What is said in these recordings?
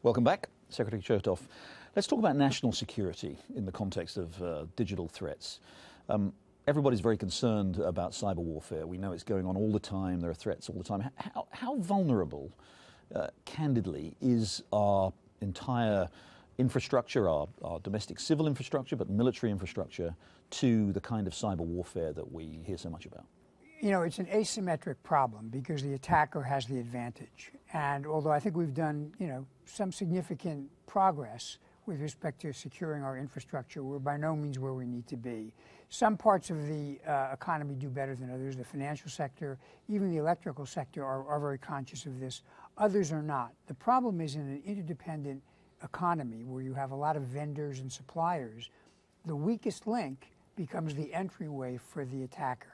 Welcome back, Secretary Chertoff. Let's talk about national security in the context of digital threats. Everybody's very concerned about cyber warfare. We know it's going on all the time. There are threats all the time. How vulnerable, candidly, is our entire infrastructure, our domestic civil infrastructure, but military infrastructure, to the kind of cyber warfare that we hear so much about? You know, it's an asymmetric problem because the attacker has the advantage. And although I think we've done, some significant progress with respect to securing our infrastructure, we're by no means where we need to be. Some parts of the economy do better than others. The financial sector, even the electrical sector are very conscious of this. Others are not. The problem is in an interdependent economy where you have a lot of vendors and suppliers, the weakest link becomes the entryway for the attacker.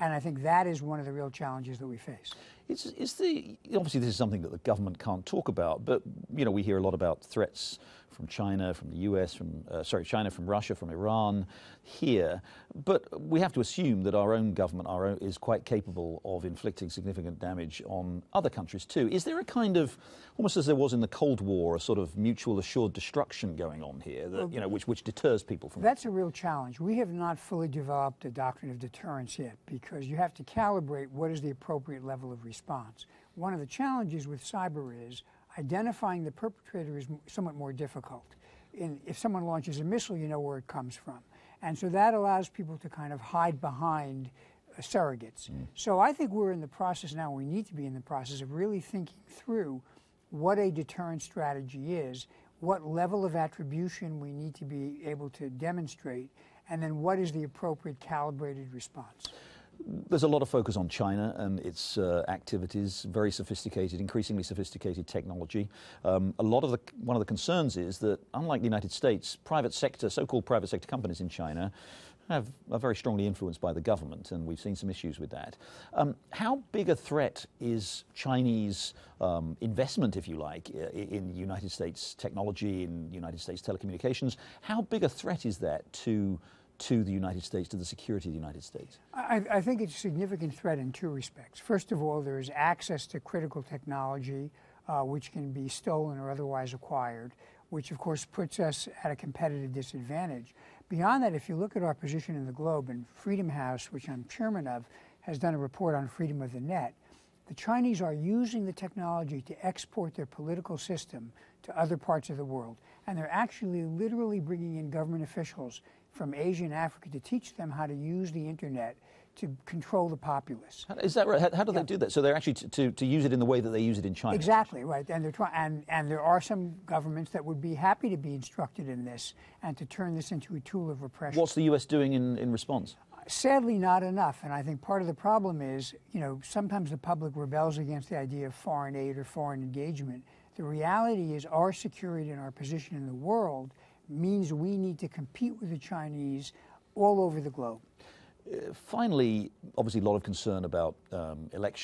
And I think that is one of the real challenges that we face. Obviously, this is something that the government can't talk about, but we hear a lot about threats from China, from the US, China, from Russia, from Iran here. But we have to assume that our own government is quite capable of inflicting significant damage on other countries too. Is there a kind of, almost as there was in the Cold War, a sort of mutual assured destruction going on here that, which deters people from? That's a real challenge. We have not fully developed a doctrine of deterrence yet because you have to calibrate what is the appropriate level of response. One of the challenges with cyber is identifying the perpetrator is somewhat more difficult. If someone launches a missile, you know where it comes from. And so that allows people to kind of hide behind surrogates. So I think we're in the process now, we need to be in the process of really thinking through what a deterrent strategy is, what level of attribution we need to be able to demonstrate, and then what is the appropriate calibrated response. There's a lot of focus on China and its activities, very sophisticated, increasingly sophisticated technology. One of the concerns is that, unlike the United States, private sector, so-called private sector companies in China are very strongly influenced by the government, and we've seen some issues with that. How big a threat is Chinese investment, if you like, in United States technology, in United States telecommunications? How big a threat is that to the United States, to the security of the United States? I think it's a significant threat in two respects. First of all, there is access to critical technology which can be stolen or otherwise acquired, which of course puts us at a competitive disadvantage. Beyond that, if you look at our position in the globe, and Freedom House, which I'm chairman of, has done a report on freedom of the net, the Chinese are using the technology to export their political system to other parts of the world. And they're actually literally bringing in government officials from Asia and Africa to teach them how to use the internet to control the populace. Is that right? How do they do that? So they're actually to use it in the way that they use it in China? Exactly, right. And they're and there are some governments that would be happy to be instructed in this and to turn this into a tool of repression. What's the U.S. doing in response? Sadly, not enough. And I think part of the problem is, sometimes the public rebels against the idea of foreign aid or foreign engagement. The reality is our security and our position in the world means we need to compete with the Chinese all over the globe. Finally, obviously a lot of concern about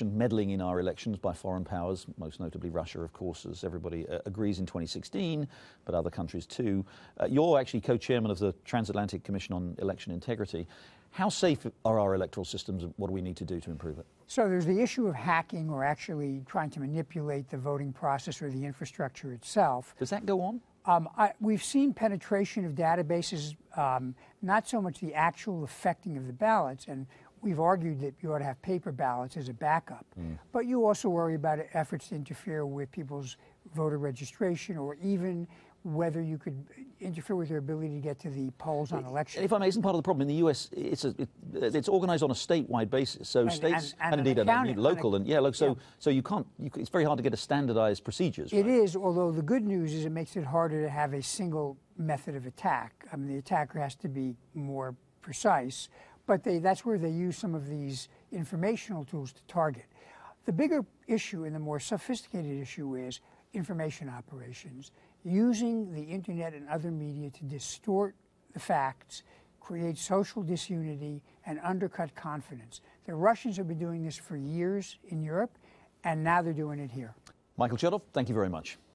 meddling in our elections by foreign powers, most notably Russia, of course, as everybody agrees in 2016, but other countries too. You're actually co-chairman of the Transatlantic Commission on Election Integrity. How safe are our electoral systems? What do we need to do to improve it? So there's the issue of hacking or actually trying to manipulate the voting process or the infrastructure itself. Does that go on? We've seen penetration of databases, not so much the actual affecting of the ballots, and we've argued that you ought to have paper ballots as a backup. But you also worry about efforts to interfere with people's voter registration or even whether you could interfere with their ability to get to the polls on election. If I may, isn't part of the problem in the U.S. It's organized on a statewide basis, so states and indeed local and so you can't. It's very hard to get a standardized procedures. It is, although the good news is it makes it harder to have a single method of attack. I mean, the attacker has to be more precise, but that's where they use some of these informational tools to target. The bigger issue and the more sophisticated issue is information operations, using the internet and other media to distort the facts, create social disunity, and undercut confidence. The Russians have been doing this for years in Europe, and now they're doing it here. Michael Chertoff, thank you very much.